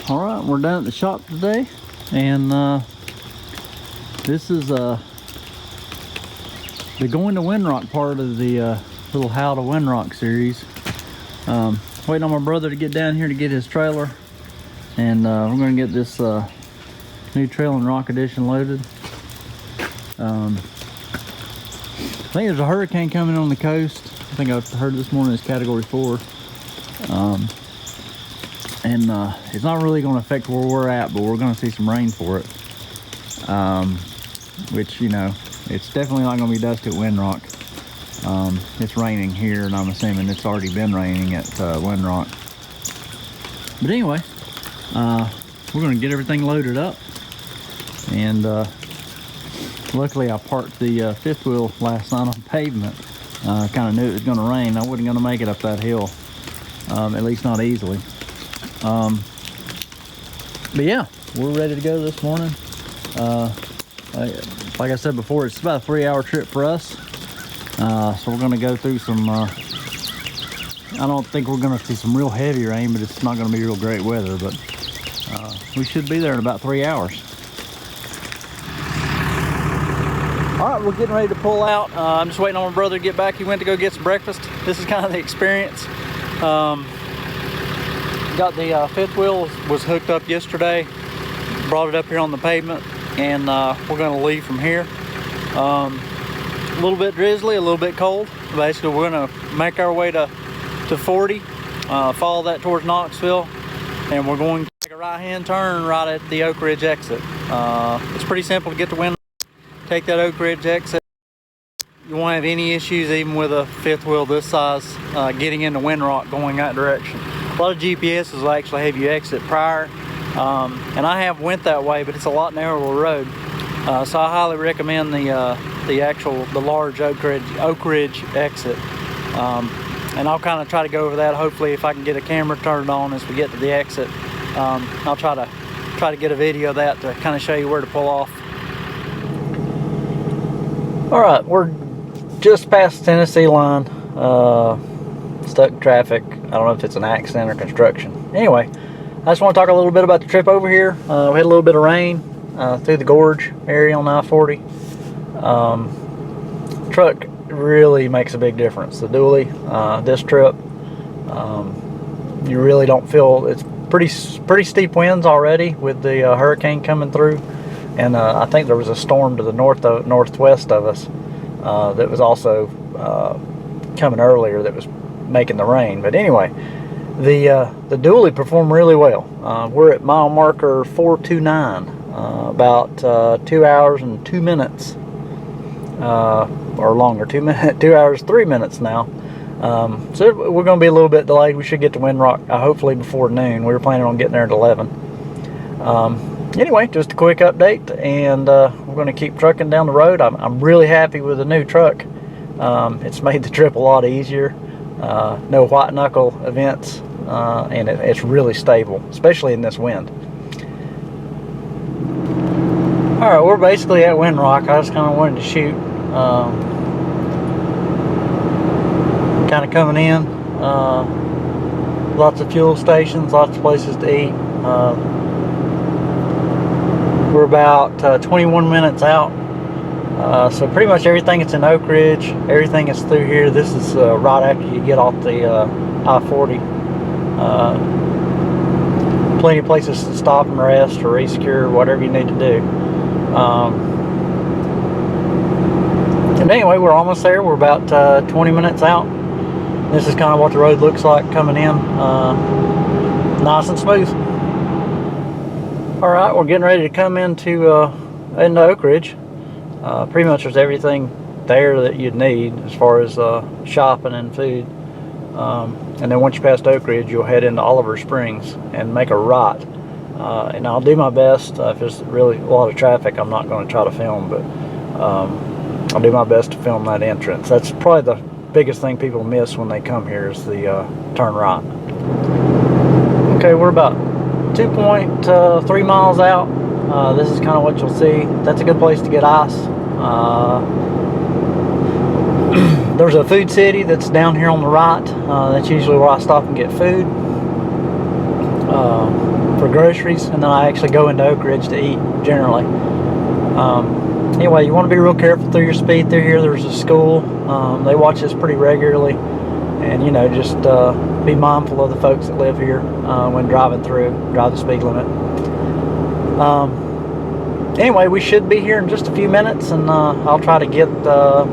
All right, we're down at the shop today, and this is the going to Winrock part of the little How to Winrock series. Waiting on my brother to get down here to get his trailer, and we're going to get this new Trail and Rock edition loaded. I think there's a hurricane coming on the coast. I think I heard this morning it's Category 4. And it's not really going to affect where we're at, but we're going to see some rain for it. Which, you know, it's definitely not going to be dusty at Winrock. It's raining here, and I'm assuming it's already been raining at Winrock. But anyway, we're going to get everything loaded up. And luckily I parked the fifth wheel last night on pavement. Kind of knew it was going to rain. I wasn't going to make it up that hill, at least not easily. But yeah, we're ready to go this morning. Like I said before, it's about a 3-hour trip for us. So we're going to go through some, I don't think we're going to see some real heavy rain, but it's not going to be real great weather. But we should be there in about 3 hours. All right, we're getting ready to pull out. I'm just waiting on my brother to get back. He went to go get some breakfast. This is kind of the experience. Got the fifth wheel was hooked up yesterday. Brought it up here on the pavement, and we're going to leave from here. A little bit drizzly, a little bit cold. Basically, we're going to make our way to 40, follow that towards Knoxville, and we're going to take a right-hand turn right at the Oak Ridge exit. It's pretty simple to get to Winrock. Take that Oak Ridge exit. You won't have any issues even with a fifth wheel this size getting into Winrock going that direction. A lot of GPSs will actually have you exit prior, and I have went that way, but it's a lot narrower road. So I highly recommend the large Oak Ridge exit. And I'll kind of try to go over that. Hopefully, if I can get a camera turned on as we get to the exit, I'll try to get a video of that to kind of show you where to pull off. All right, we're just past the Tennessee line. Stuck in traffic. I don't know if it's an accident or construction. Anyway, I just want to talk a little bit about the trip over here. We had a little bit of rain through the gorge area on I-40. Truck really makes a big difference. The dually, this trip, you really don't feel, it's pretty steep winds already with the hurricane coming through. And I think there was a storm to the northwest of us that was also coming earlier that was making the rain. But anyway, the dually performed really well. We're at mile marker 429, about 2 hours and 2 minutes, or longer, 2 hours 3 minutes now. So we're going to be a little bit delayed. We should get to Winrock hopefully before noon. We were planning on getting there at 11. Anyway, just a quick update, and we're going to keep trucking down the road. I'm really happy with the new truck. It's made the trip a lot easier. No white knuckle events, and it's really stable, especially in this wind. All right, we're basically at Winrock. I just kind of wanted to shoot, kind of coming in. Lots of fuel stations, lots of places to eat. We're about 21 minutes out, so pretty much everything that's in Oak Ridge, everything is through here. This is right after you get off the I-40. Plenty of places to stop and rest or resecure, whatever you need to do. And anyway, we're almost there. We're about 20 minutes out. This is kind of what the road looks like coming in, nice and smooth. All right, we're getting ready to come into Oak Ridge. Pretty much there's everything there that you'd need as far as shopping and food. And then once you pass Oak Ridge, you'll head into Oliver Springs and make a right. And I'll do my best. If there's really a lot of traffic, I'm not going to try to film, but I'll do my best to film that entrance. That's probably the biggest thing people miss when they come here is the turn right. Okay, we're about 2.3 miles out. This is kind of what you'll see. That's a good place to get ice. There's a food city that's down here on the right. That's usually where I stop and get food. for groceries, and then I actually go into Oak Ridge to eat generally. Anyway, you want to be real careful through your speed through here. There's a school. They watch this pretty regularly, and you know, just be mindful of the folks that live here when driving through. Drive the speed limit. Anyway, we should be here in just a few minutes, and I'll try to get the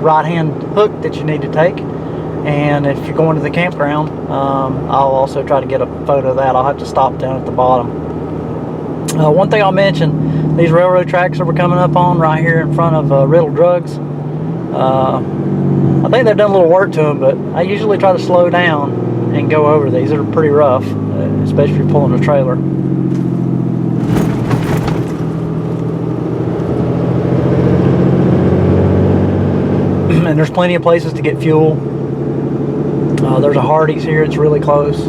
right-hand hook that you need to take. And if you're going to the campground, I'll also try to get a photo of that. I'll have to stop down at the bottom. One thing I'll mention, these railroad tracks that we're coming up on right here in front of Riddle Drugs, I think they've done a little work to them, but I usually try to slow down and go over these. They're pretty rough, especially if you're pulling a trailer. And there's plenty of places to get fuel. There's a Hardee's here, it's really close.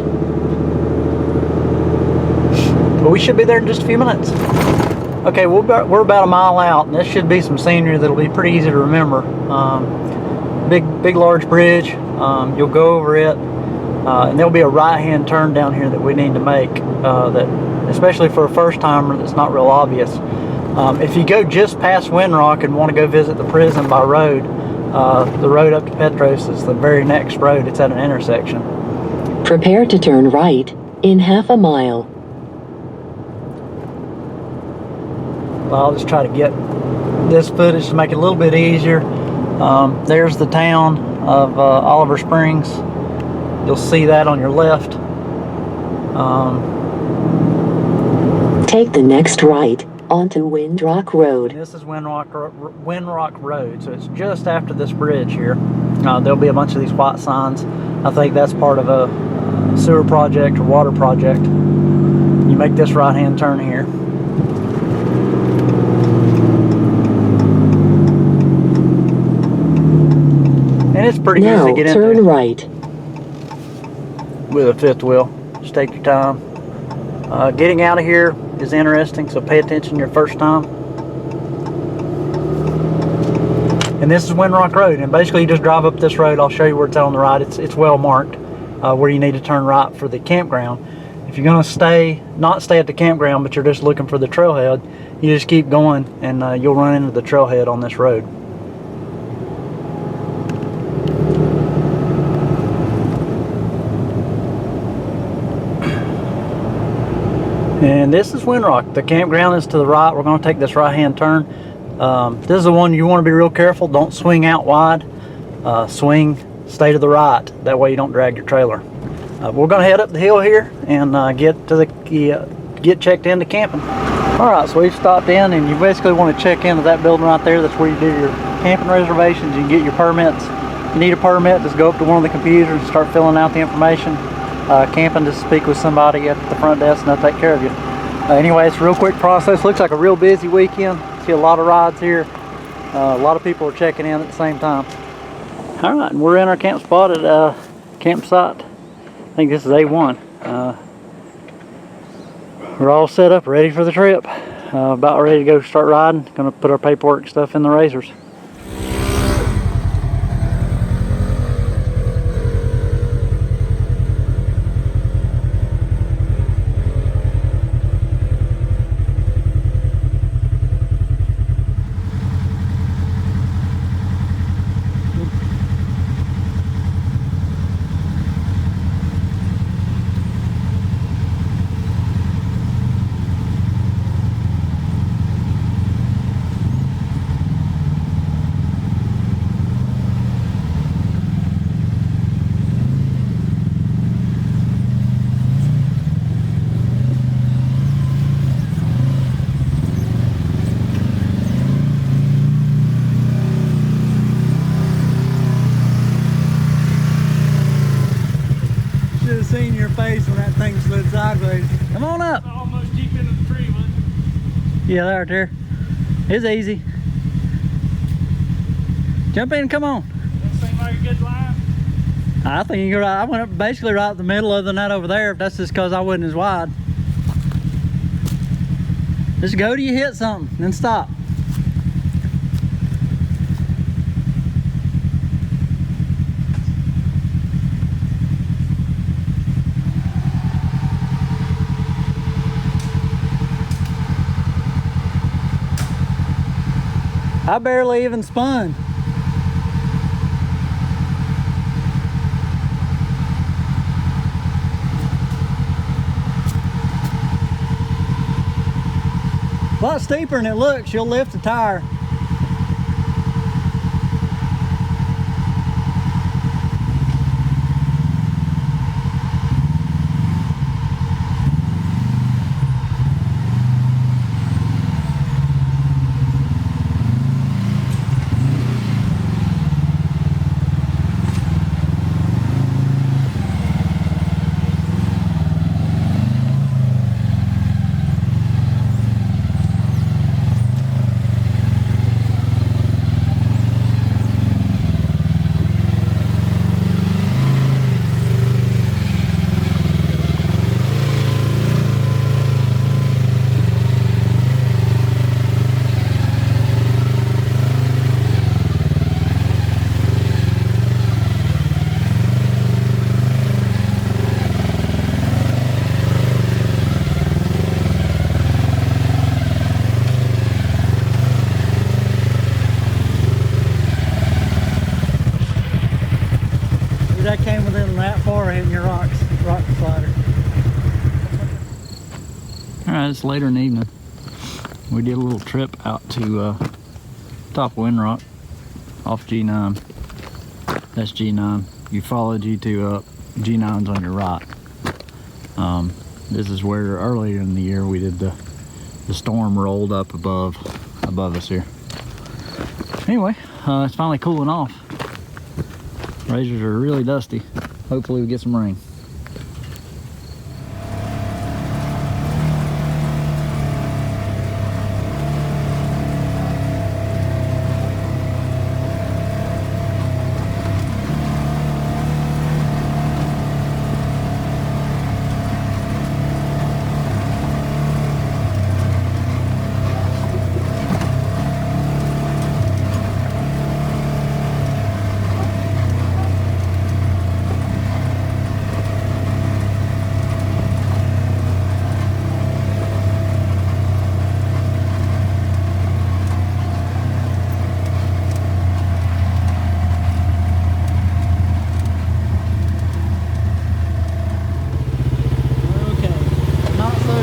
But we should be there in just a few minutes. Okay, we're about a mile out, and this should be some scenery that'll be pretty easy to remember. Big large bridge. You'll go over it, and there'll be a right-hand turn down here that we need to make, that especially for a first-timer, that's not real obvious. If you go just past Winrock and want to go visit the prison by road, the road up to Petros is the very next road. It's at an intersection. Prepare to turn right in half a mile. Well, I'll just try to get this footage to make it a little bit easier. There's the town of Oliver Springs. You'll see that on your left. Take the next right onto Windrock Road. This is Winrock Road, so it's just after this bridge here. There'll be a bunch of these white signs. I think that's part of a sewer project or water project. You make this right-hand turn here. And it's pretty easy to get into. Now turn right. With a fifth wheel. Just take your time. Getting out of here is interesting, so pay attention your first time. And this is Windrock Road, and basically you just drive up this road. I'll show you where it's on the right. It's well marked where you need to turn right for the campground. If you're going to not stay at the campground, but you're just looking for the trailhead, you just keep going, and you'll run into the trailhead on this road. And this is Winrock. The campground is to the right. We're going to take this right-hand turn. This is the one you want to be real careful. Don't swing out wide. Stay to the right. That way you don't drag your trailer. We're going to head up the hill here and get checked into camping. All right, so we've stopped in, and you basically want to check into that building right there. That's where you do your camping reservations. You can get your permits. If you need a permit, just go up to one of the computers and start filling out the information. Camping, to speak with somebody at the front desk, and they'll take care of you. Anyway, it's a real quick process. Looks like a real busy weekend. See a lot of rides here. A lot of people are checking in at the same time. All right, and we're in our camp spot at campsite. I think this is A1. We're all set up, ready for the trip. About ready to go start riding. Gonna put our paperwork and stuff in the RZRs. Seen your face when that thing slid sideways. Come on up. Almost deep into the tree, wasn't it? Yeah, there. It's easy. Jump in, come on. That seemed like a good line. I think you're right. I went up basically right in the middle, other than that over there. If that's just because I wasn't as wide. Just go till you hit something, then stop. I barely even spun. A lot steeper than it looks. You'll lift the tire. That came within that far hitting your rock slider. Alright, it's later in the evening. We did a little trip out to top of Winrock off G9. That's G9. You follow G2 up, G9's on your right. This is where earlier in the year we did the storm rolled up above us here. Anyway, it's finally cooling off. RZRs are really dusty. Hopefully we get some rain.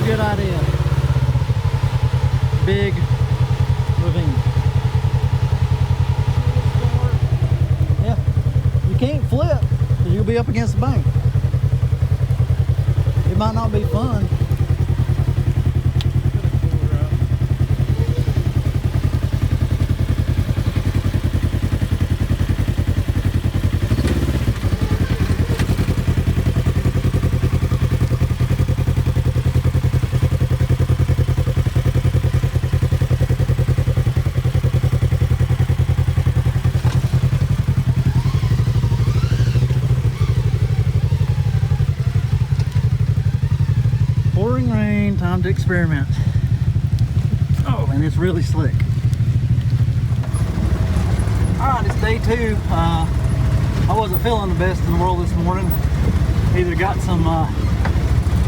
Good idea. Big ravine. Yeah. You can't flip because you'll be up against the bank. It might not be fun. Time to experiment. Oh, and it's really slick. Alright, it's day 2. I wasn't feeling the best in the world this morning. Either got some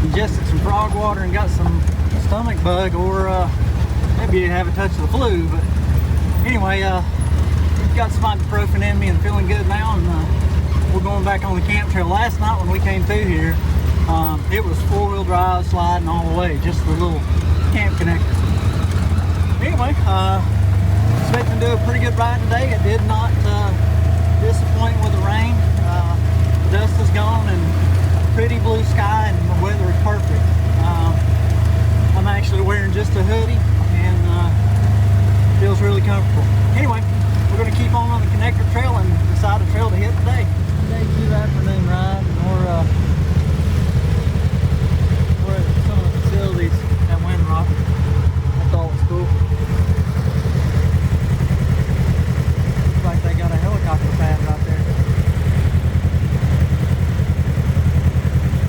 ingested some frog water and got some stomach bug, or maybe you have a touch of the flu. But anyway, got some ibuprofen in me and feeling good now, and we're going back on the camp trail. Last night when we came through here, it was 4-wheel drive sliding all the way, just the little camp connector. Anyway, expecting to do a pretty good ride today. It did not disappoint with the rain. The dust is gone and pretty blue sky, and the weather is perfect. I'm actually wearing just a hoodie and feels really comfortable. Anyway, we're going to keep on the connector trail and decide the trail to hit today. Day 2 afternoon ride, or we're at some of the facilities at Winrock. I thought it was cool. Looks like they got a helicopter pad right there.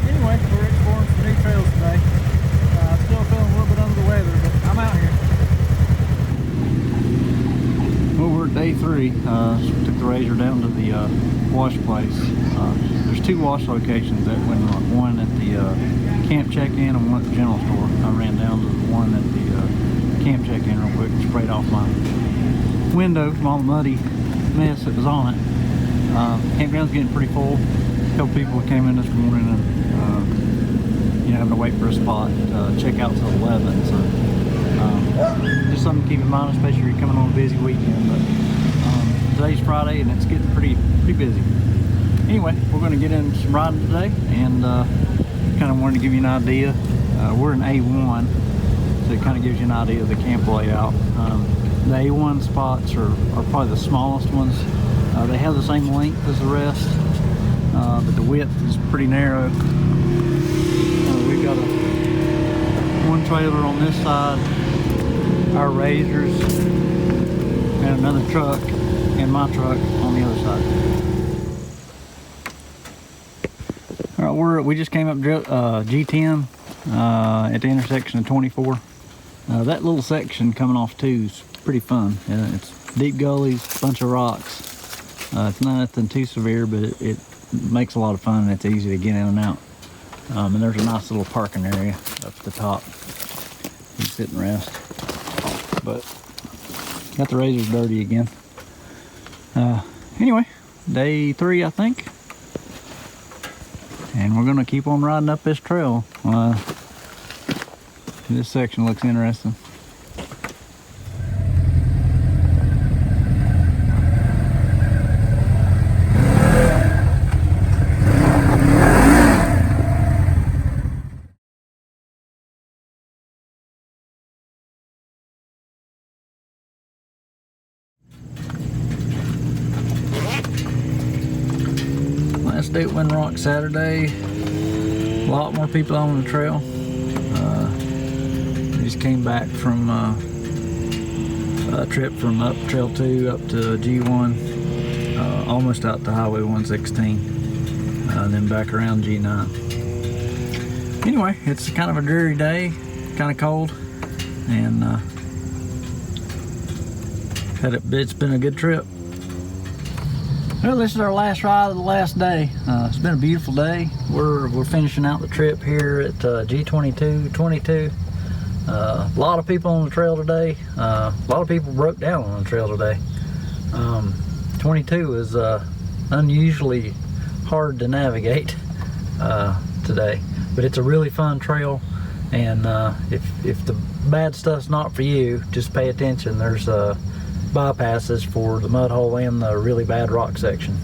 Anyway, we're exploring some new trails today. Still feeling a little bit under the weather, but I'm out here. Well, we're at day 3. Took the RZR down to the wash place. There's 2 wash locations at Winrock. One at the camp check-in and one at the general store. I ran down to the one at the camp check-in real quick and sprayed off my window from all the muddy mess that was on it. Campground's getting pretty full. A couple people came in this morning and having to wait for a spot to check out till 11. So just something to keep in mind, especially if you're coming on a busy weekend. But today's Friday and it's getting pretty busy. Anyway, we're going to get in some riding today, and kind of wanted to give you an idea. We're in A1, so it kind of gives you an idea of the camp layout. The A1 spots are probably the smallest ones. They have the same length as the rest, but the width is pretty narrow. We've got one trailer on this side, our RZRs, and another truck, and my truck on the other side. All right, we just came up G10 at the intersection of 24. That little section coming off 2 is pretty fun. It's deep gullies, bunch of rocks. It's not nothing too severe, but it makes a lot of fun and it's easy to get in and out. And there's a nice little parking area up at the top. You can sit and rest. But got the RZRs dirty again. Anyway, day 3, I think. And we're gonna keep on riding up this trail. This section looks interesting. Last day at Winrock Saturday. A lot more people on the trail. We just came back from a trip from up Trail 2 up to G1, almost out to Highway 116, and then back around G9. Anyway, it's kind of a dreary day, kind of cold, and it's been a good trip. Well, this is our last ride of the last day. It's been a beautiful day. We're finishing out the trip here at G22, 22. A lot of people on the trail today. A lot of people broke down on the trail today. 22 is unusually hard to navigate today, but it's a really fun trail. And if the bad stuff's not for you, just pay attention. There's bypasses for the mud hole and the really bad rock section.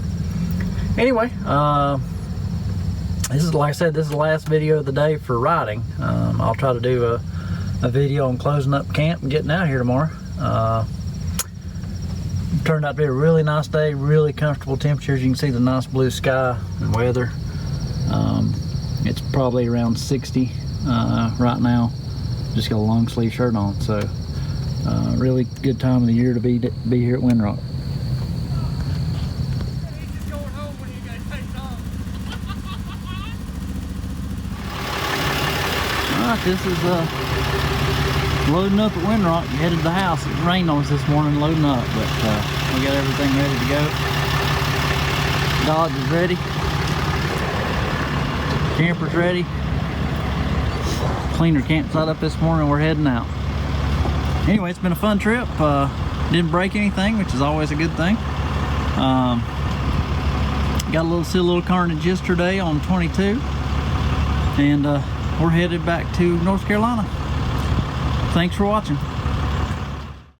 Anyway, this is, like I said, this is the last video of the day for riding. I'll try to do a video on closing up camp and getting out here tomorrow. Turned out to be a really nice day, really comfortable temperatures. You can see the nice blue sky and weather. It's probably around 60 right now. Just got a long sleeve shirt on, so really good time of the year to be here at Winrock. Alright, this is loading up at Winrock, headed to the house. It rained on us this morning loading up, but we got everything ready to go. Dodge is ready. Camper's ready. Cleaned our campsite up this morning, we're heading out. Anyway, it's been a fun trip. Didn't break anything, which is always a good thing. Got a little carnage yesterday on 22, and we're headed back to North Carolina. Thanks for watching.